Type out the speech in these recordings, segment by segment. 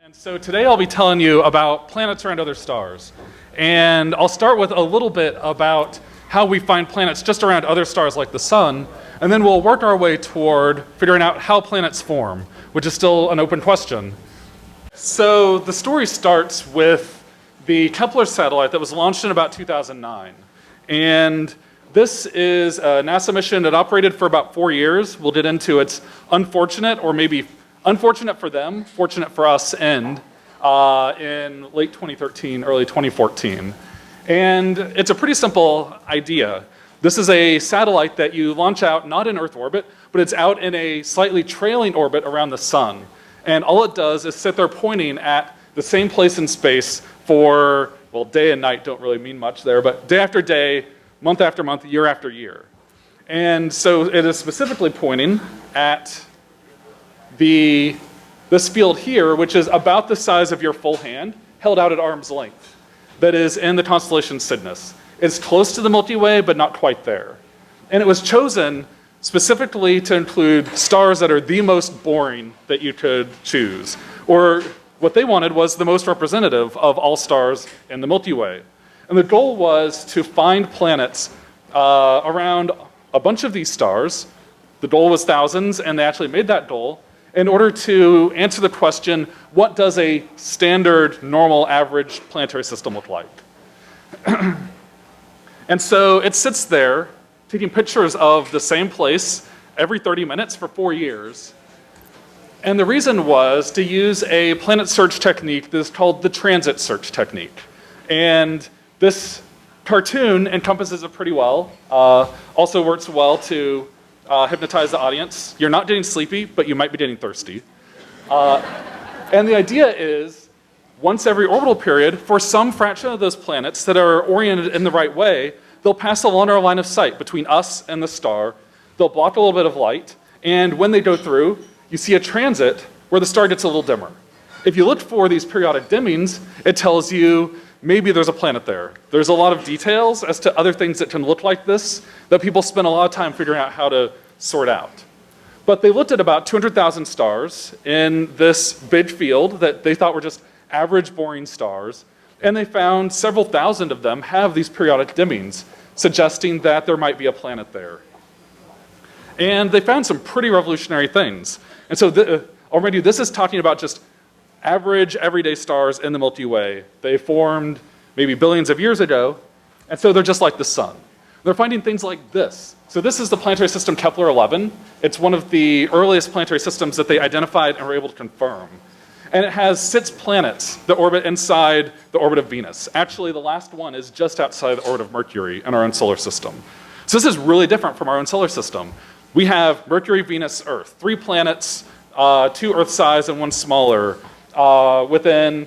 And so today I'll be telling you about planets around other stars. And I'll start with a little bit about how we find planets just around other stars like the sun, and then we'll work our way toward figuring out how planets form, which is still an open question. So the story starts with the Kepler satellite that was launched in about 2009. And this is a NASA mission that operated for about 4 years. We'll get into its unfortunate, or maybe unfortunate for them, fortunate for us, end in late 2013, early 2014. And it's a pretty simple idea. This is a satellite that you launch out not in Earth orbit, but it's out in a slightly trailing orbit around the sun. And all it does is sit there pointing at the same place in space for, well, day and night don't really mean much there, but day after day, month after month, year after year. And so it is specifically pointing at this field here, which is about the size of your full hand, held out at arm's length, that is in the constellation Cygnus. It's close to the Milky Way, but not quite there. And it was chosen specifically to include stars that are the most boring that you could choose. Or what they wanted was the most representative of all stars in the Milky Way. And the goal was to find planets around a bunch of these stars. The goal was thousands, and they actually made that goal in order to answer the question, what does a standard, normal, average planetary system look like? And so it sits there, taking pictures of the same place every 30 minutes for 4 years. And the reason was to use a planet search technique that's called the transit search technique. And this cartoon encompasses it pretty well. Also works well to hypnotize the audience. You're not getting sleepy, but you might be getting thirsty. And the idea is, once every orbital period, for some fraction of those planets that are oriented in the right way, they'll pass along our line of sight between us and the star. They'll block a little bit of light, and when they go through, you see a transit where the star gets a little dimmer. If you look for these periodic dimmings, it tells you maybe there's a planet there. There's a lot of details as to other things that can look like this that people spend a lot of time figuring out how to sort out. But they looked at about 200,000 stars in this big field that they thought were just average boring stars, and they found several thousand of them have these periodic dimmings, suggesting that there might be a planet there. And they found some pretty revolutionary things. And so already this is talking about just average, everyday stars in the Milky Way. They formed maybe billions of years ago, and so they're just like the sun. They're finding things like this. So this is the planetary system Kepler 11. It's one of the earliest planetary systems that they identified and were able to confirm. And it has 6 planets that orbit inside the orbit of Venus. Actually, the last one is just outside the orbit of Mercury in our own solar system. So this is really different from our own solar system. We have Mercury, Venus, Earth, 3 planets, 2 Earth size and 1 smaller, within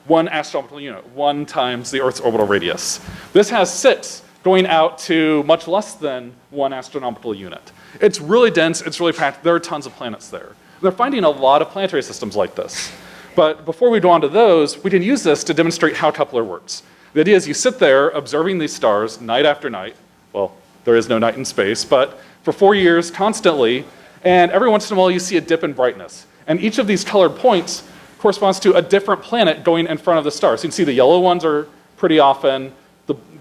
1 astronomical unit, 1 times the Earth's orbital radius. This has 6 going out to much less than 1 astronomical unit. It's really dense, it's really packed, there are tons of planets there. They're finding a lot of planetary systems like this. But before we go on to those, we can use this to demonstrate how Kepler works. The idea is you sit there observing these stars night after night. Well, there is no night in space, but for 4 years constantly, and every once in a while you see a dip in brightness. And each of these colored points corresponds to a different planet going in front of the star. So you can see the yellow ones are pretty often,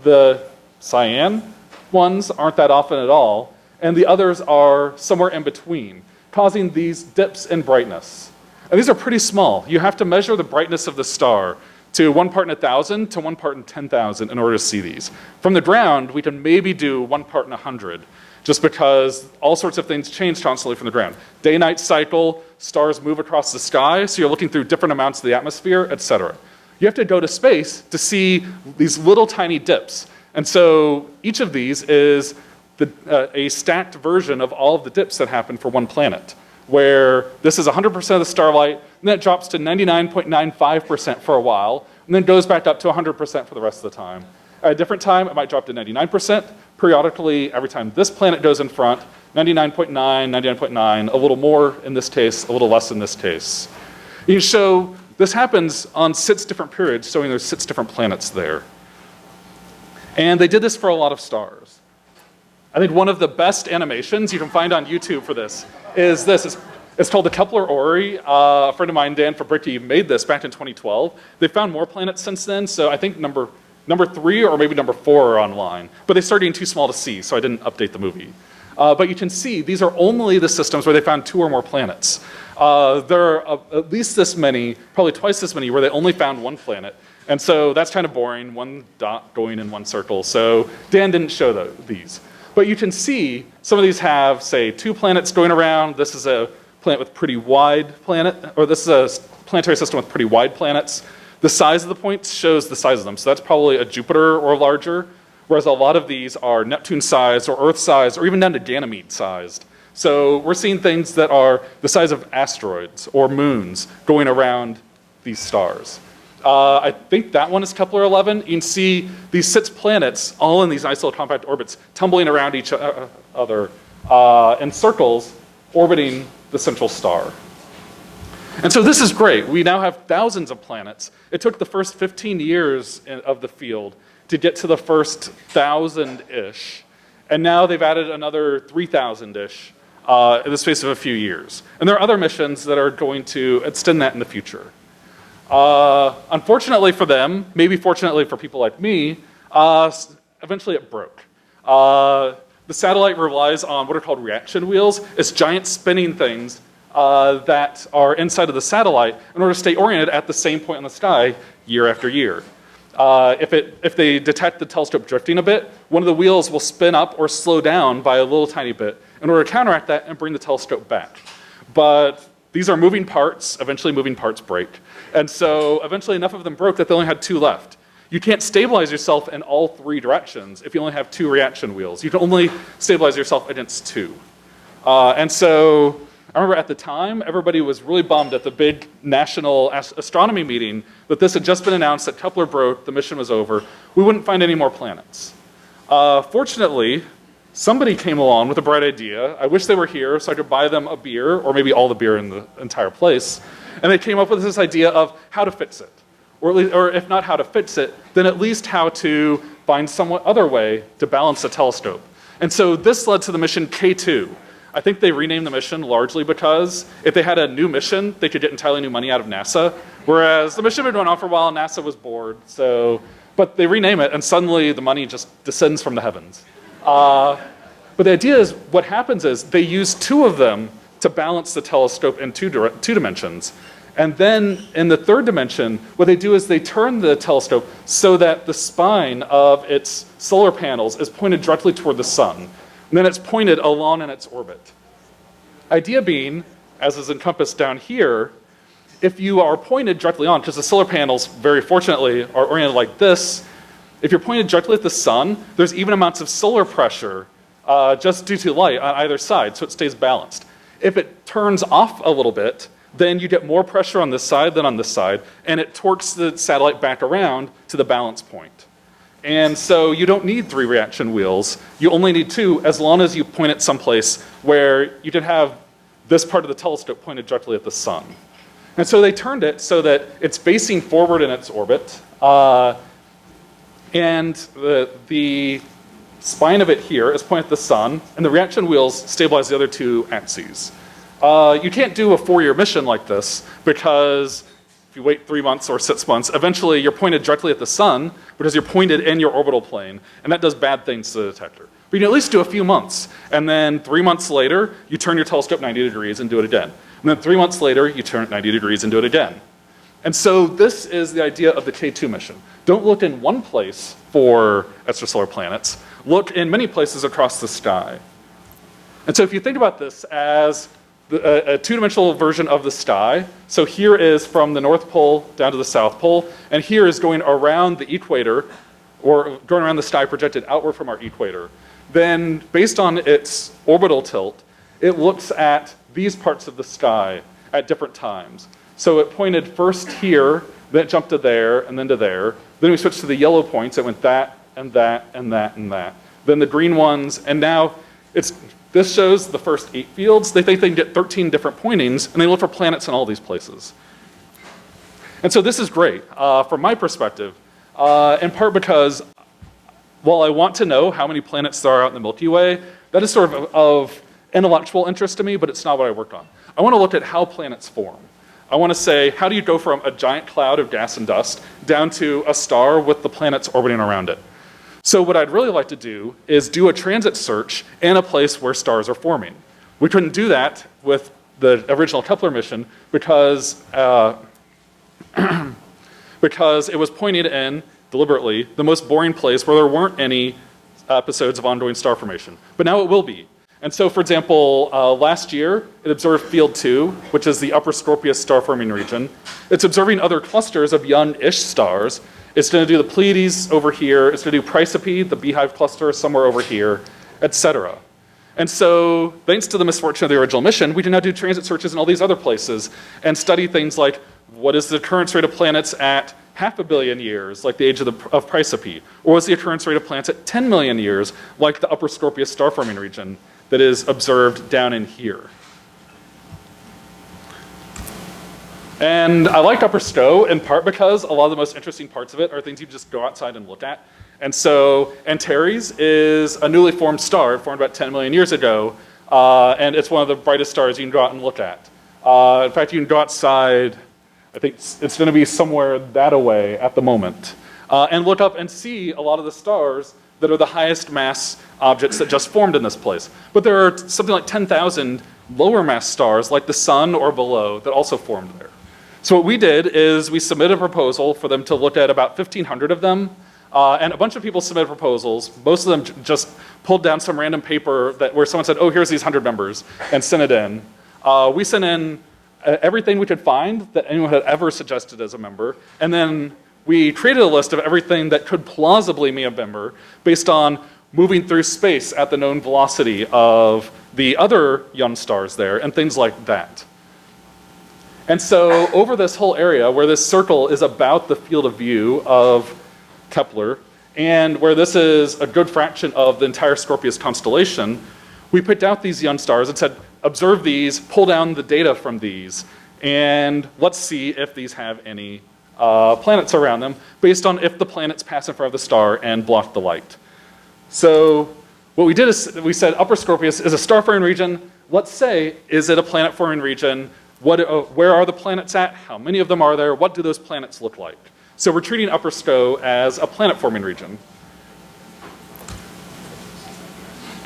the cyan ones aren't that often at all, and the others are somewhere in between, causing these dips in brightness. And these are pretty small. You have to measure the brightness of the star to 1 part in 1,000 to 1 part in 10,000 in order to see these. From the ground, we can maybe do 1 part in 100, just because all sorts of things change constantly from the ground. Day-night cycle, stars move across the sky, so you're looking through different amounts of the atmosphere, etc. You have to go to space to see these little tiny dips. And so each of these is a stacked version of all of the dips that happen for 1 planet, where this is 100% of the starlight, and then it drops to 99.95% for a while, and then goes back up to 100% for the rest of the time. At a different time, it might drop to 99%. Periodically, every time this planet goes in front, 99.9, 99.9, a little more in this case, a little less in this case. You can show this happens on 6 different periods, showing there's 6 different planets there. And they did this for a lot of stars. I think one of the best animations you can find on YouTube for this is this. It's called the Kepler Orrery. A friend of mine, Dan Fabricki, made this back in 2012. They found more planets since then, so I think number 3 or maybe number 4 are online. But they started getting too small to see, so I didn't update the movie. But you can see these are only the systems where they found 2 or more planets. There are at least this many, probably twice this many, where they only found 1 planet. And so that's kind of boring, 1 dot going in 1 circle. So Dan didn't show these. But you can see some of these have, say, 2 planets going around. This is a planet with pretty wide planet, or this is a planetary system with pretty wide planets. The size of the points shows the size of them. So that's probably a Jupiter or larger, whereas a lot of these are Neptune-sized or Earth-sized or even down to Ganymede-sized. So we're seeing things that are the size of asteroids or moons going around these stars. I think that one is Kepler 11. You can see these 6 planets all in these nice little compact orbits tumbling around each other in circles orbiting the central star. And so this is great. We now have thousands of planets. It took the first 15 years of the field to get to the first 1,000-ish. And now they've added another 3,000-ish in the space of a few years. And there are other missions that are going to extend that in the future. Unfortunately for them, maybe fortunately for people like me, eventually it broke. The satellite relies on what are called reaction wheels. It's giant spinning things that are inside of the satellite in order to stay oriented at the same point in the sky year after year. If they detect the telescope drifting a bit, one of the wheels will spin up or slow down by a little tiny bit in order to counteract that and bring the telescope back. But these are moving parts. Eventually moving parts break. And so eventually enough of them broke that they only had 2 left. You can't stabilize yourself in all 3 directions if you only have 2 reaction wheels. You can only stabilize yourself against 2. And so I remember at the time, everybody was really bummed at the big national astronomy meeting that this had just been announced that Kepler broke, the mission was over. We wouldn't find any more planets. Fortunately, somebody came along with a bright idea. I wish they were here so I could buy them a beer, or maybe all the beer in the entire place. And they came up with this idea of how to fix it. Or if not how to fix it, then at least how to find some other way to balance the telescope. And so this led to the mission K2. I think they renamed the mission largely because if they had a new mission, they could get entirely new money out of NASA. Whereas the mission had been going on for a while and NASA was bored. But they rename it and suddenly the money just descends from the heavens. But the idea is what happens is they use 2 of them to balance the telescope in 2 dimensions. And then in the 3rd dimension, what they do is they turn the telescope so that the spine of its solar panels is pointed directly toward the sun. And then it's pointed along in its orbit. Idea being, as is encompassed down here, if you are pointed directly on, because the solar panels, very fortunately, are oriented like this, if you're pointed directly at the sun, there's even amounts of solar pressure just due to light on either side, so it stays balanced. If it turns off a little bit, then you get more pressure on this side than on this side, and it torques the satellite back around to the balance point. And so you don't need 3 reaction wheels. You only need 2 as long as you point it someplace where you can have this part of the telescope pointed directly at the sun. And so they turned it so that it's facing forward in its orbit, and the spine of it here is pointed at the sun, and the reaction wheels stabilize the other 2 axes. You can't do a 4-year mission like this because if you wait 3 months or 6 months, eventually you're pointed directly at the sun because you're pointed in your orbital plane, and that does bad things to the detector. But you can at least do a few months, and then 3 months later, you turn your telescope 90 degrees and do it again. And then 3 months later, you turn it 90 degrees and do it again. And so this is the idea of the K2 mission. Don't look in one place for extrasolar planets. Look in many places across the sky. And so if you think about this as a 2-dimensional version of the sky, so here is from the North Pole down to the South Pole, and here is going around the equator, or going around the sky projected outward from our equator. Then, based on its orbital tilt, it looks at these parts of the sky at different times. So it pointed first here, then it jumped to there, and then to there. Then we switched to the yellow points. It went that, and that, and that, and that. Then the green ones, and now this shows the first 8 fields. They think they can get 13 different pointings, and they look for planets in all these places. And so this is great from my perspective, in part because while I want to know how many planets there are out in the Milky Way, that is sort of intellectual interest to me, but it's not what I worked on. I want to look at how planets form. I want to say, how do you go from a giant cloud of gas and dust down to a star with the planets orbiting around it? So what I'd really like to do is do a transit search in a place where stars are forming. We couldn't do that with the original Kepler mission because because it was pointed in, deliberately, the most boring place where there weren't any episodes of ongoing star formation. But now it will be. And so, for example, last year, it observed Field 2, which is the upper Scorpius star-forming region. It's observing other clusters of young-ish stars. It's going to do the Pleiades over here. It's going to do Chrysope, the Beehive cluster, somewhere over here, etc. And so, thanks to the misfortune of the original mission, we can now do transit searches in all these other places and study things like, what is the occurrence rate of planets at 500 million years, like the age of Chrysope? Or what's the occurrence rate of planets at 10 million years, like the upper Scorpius star-forming region that is observed down in here? And I liked Upper Stowe in part because a lot of the most interesting parts of it are things you just go outside and look at. And so Antares is a newly formed star, formed about 10 million years ago, and it's one of the brightest stars you can go out and look at. In fact, you can go outside, I think it's going to be somewhere that away at the moment, and look up and see a lot of the stars that are the highest mass objects that just formed in this place. But there are something like 10,000 lower mass stars, like the Sun or below, that also formed there. So what we did is we submitted a proposal for them to look at about 1,500 of them, and a bunch of people submitted proposals. Most of them just pulled down some random paper where someone said, oh, here's these 100 members, and sent it in. We sent in everything we could find that anyone had ever suggested as a member, and then we created a list of everything that could plausibly be a member based on moving through space at the known velocity of the other young stars there and things like that. And so over this whole area where this circle is about the field of view of Kepler and where this is a good fraction of the entire Scorpius constellation, we picked out these young stars and said, observe these, pull down the data from these, and let's see if these have any planets around them based on if the planets pass in front of the star and block the light. So what we did is we said Upper Scorpius is a star-forming region. Let's say, is it a planet-forming region? Where are the planets at? How many of them are there? What do those planets look like? So we're treating Upper Stowe as a planet-forming region.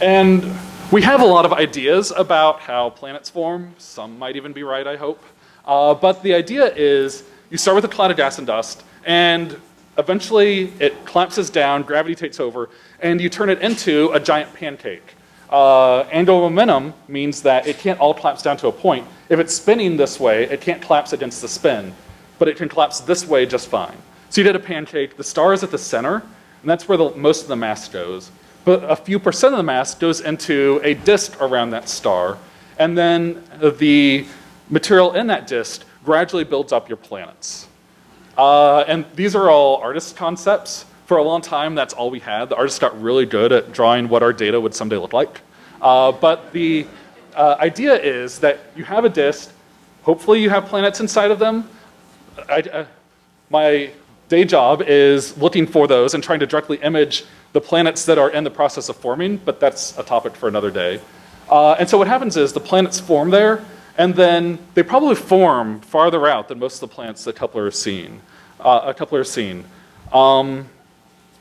And we have a lot of ideas about how planets form. Some might even be right, I hope. But the idea is you start with a cloud of gas and dust, and eventually it collapses down, gravity takes over, and you turn it into a giant pancake. Angular momentum means that it can't all collapse down to a point. If it's spinning this way, it can't collapse against the spin, but it can collapse this way just fine. So you did a pancake, the star is at the center, and that's where most of the mass goes. But a few percent of the mass goes into a disk around that star, and then the material in that disk gradually builds up your planets. And these are all artist concepts. For a long time, that's all we had. The artists got really good at drawing what our data would someday look like. But the idea is that you have a disk. Hopefully you have planets inside of them. My day job is looking for those and trying to directly image the planets that are in the process of forming, but that's a topic for another day. And so what happens is the planets form there, and then they probably form farther out than most of the planets that Kepler has seen.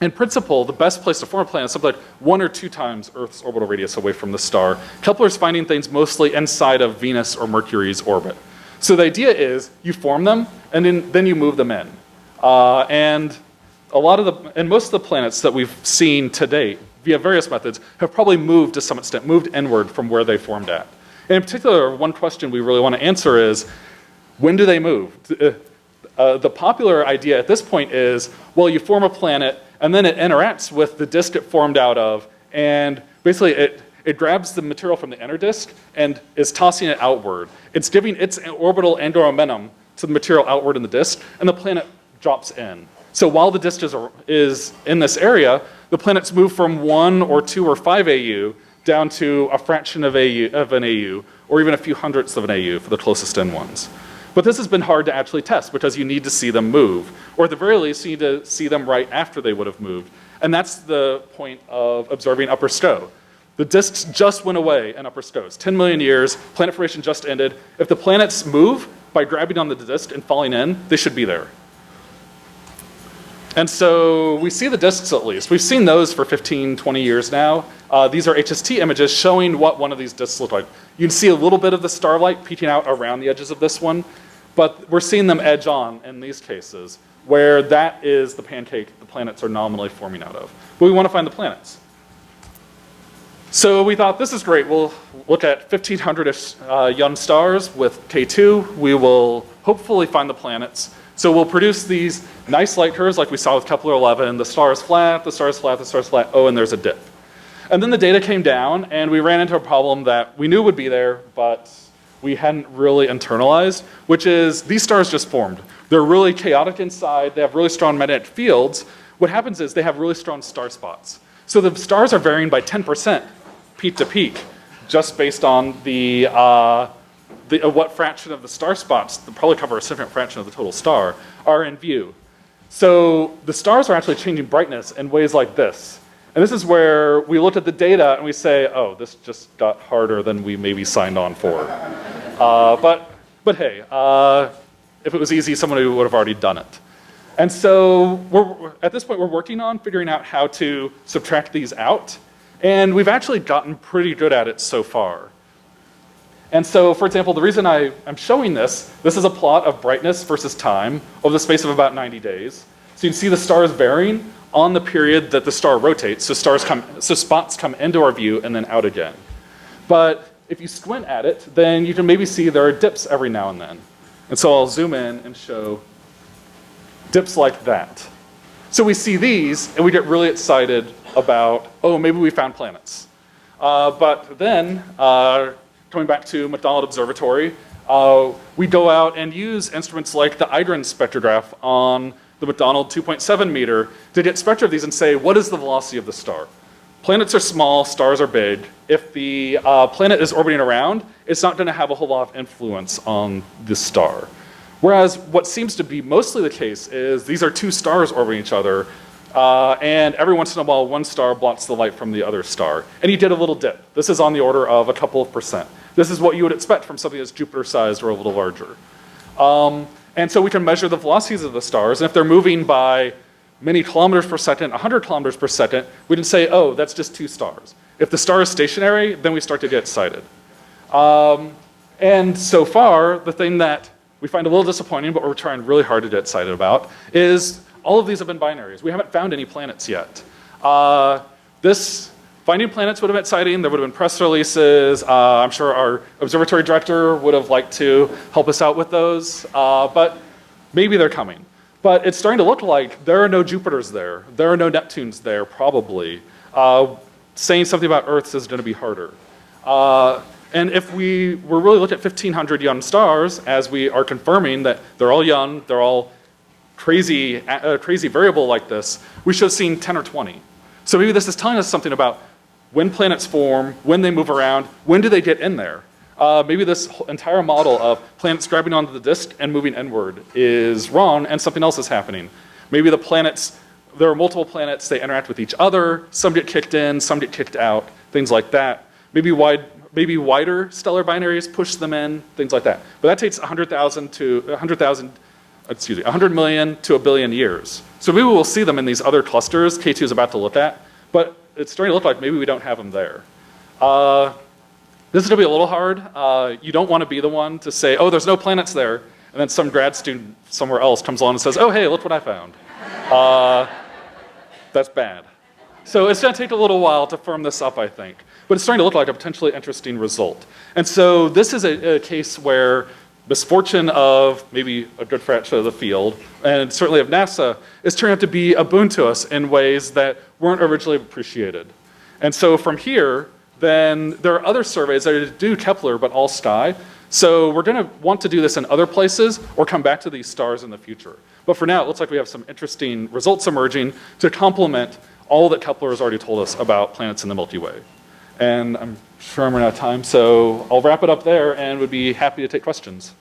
In principle, the best place to form a planet is something like 1 or 2 times Earth's orbital radius away from the star. Kepler's finding things mostly inside of Venus or Mercury's orbit. So the idea is you form them, and then you move them in. And most of the planets that we've seen to date, via various methods, have probably moved to some extent, moved inward from where they formed at. And in particular, one question we really want to answer is, when do they move? The popular idea at this point is, well, you form a planet, and then it interacts with the disk it formed out of, and basically it grabs the material from the inner disk and is tossing it outward. It's giving its orbital angular momentum to the material outward in the disk, and the planet drops in. So while the disk is in this area, the planets move from 1 or 2 or 5 AU down to a fraction of an AU, or even a few hundredths of an AU for the closest in ones. But this has been hard to actually test because you need to see them move, or at the very least, you need to see them right after they would have moved. And that's the point of observing Upper Stowe. The disks just went away in upper Scopes. 10 million years, planet formation just ended. If the planets move by grabbing on the disk and falling in, they should be there. And so we see the disks at least. We've seen those for 15, 20 years now. These are HST images showing what one of these disks look like. You can see a little bit of the starlight peeking out around the edges of this one, but we're seeing them edge on in these cases, where that is the pancake the planets are nominally forming out of. But we want to find the planets. So we thought, this is great. We'll look at 1,500-ish young stars with K2. We will hopefully find the planets. So we'll produce these nice light curves like we saw with Kepler 11. The star is flat, the star is flat, the star is flat. Oh, and there's a dip. And then the data came down, and we ran into a problem that we knew would be there, but we hadn't really internalized, which is these stars just formed. They're really chaotic inside. They have really strong magnetic fields. What happens is they have really strong star spots. So the stars are varying by 10% peak to peak, just based on the what fraction of the star spots, that probably cover a significant fraction of the total star, are in view. So the stars are actually changing brightness in ways like this. And this is where we looked at the data and we say, oh, this just got harder than we maybe signed on for. But hey, if it was easy, someone would have already done it. And so at this point, we're working on figuring out how to subtract these out. And we've actually gotten pretty good at it so far. And so, for example, the reason I'm showing this is a plot of brightness versus time over the space of about 90 days. So you can see the stars varying on the period that the star rotates. So spots come into our view and then out again. But if you squint at it, then you can maybe see there are dips every now and then. And so I'll zoom in and show dips like that. So we see these, and we get really excited about, oh, maybe we found planets. But then, coming back to McDonald Observatory, we go out and use instruments like the IDRIN spectrograph on the McDonald 2.7 meter to get spectra of these and say, what is the velocity of the star? Planets are small, stars are big. If the planet is orbiting around, it's not going to have a whole lot of influence on the star. Whereas what seems to be mostly the case is these are two stars orbiting each other, and every once in a while, one star blocks the light from the other star. And you get a little dip. This is on the order of a couple of percent. This is what you would expect from something that's Jupiter-sized or a little larger. And so we can measure the velocities of the stars, and if they're moving by many kilometers per second, 100 kilometers per second, we can say, oh, that's just two stars. If the star is stationary, then we start to get excited. And so far, the thing that we find a little disappointing, but we're trying really hard to get excited about, is all of these have been binaries. We haven't found any planets yet. Finding planets would have been exciting. There would have been press releases. I'm sure our observatory director would have liked to help us out with those, but maybe they're coming. But it's starting to look like there are no Jupiters there. There are no Neptunes there, probably. Saying something about Earths is going to be harder. And if we were really looking at 1,500 young stars, as we are confirming that they're all young, they're all crazy variable like this, we should have seen 10 or 20. So maybe this is telling us something about when planets form, when they move around, when do they get in there? Maybe this entire model of planets grabbing onto the disk and moving inward is wrong and something else is happening. Maybe the planets, there are multiple planets, they interact with each other, some get kicked in, some get kicked out, things like that. Maybe wider stellar binaries push them in, things like that. But that takes 100 million to a billion years. So maybe we'll see them in these other clusters K2 is about to look at, but it's starting to look like maybe we don't have them there. This is going to be a little hard. You don't want to be the one to say, oh, there's no planets there, and then some grad student somewhere else comes along and says, oh, hey, look what I found. That's bad. So it's going to take a little while to firm this up, I think. But it's starting to look like a potentially interesting result. And so this is a case where misfortune of maybe a good fraction of the field, and certainly of NASA, is turning out to be a boon to us in ways that weren't originally appreciated. And so from here, then there are other surveys that do Kepler, but all sky. So we're going to want to do this in other places or come back to these stars in the future. But for now, it looks like we have some interesting results emerging to complement all that Kepler has already told us about planets in the Milky Way. And I'm sure I'm running out of time, so I'll wrap it up there and would be happy to take questions.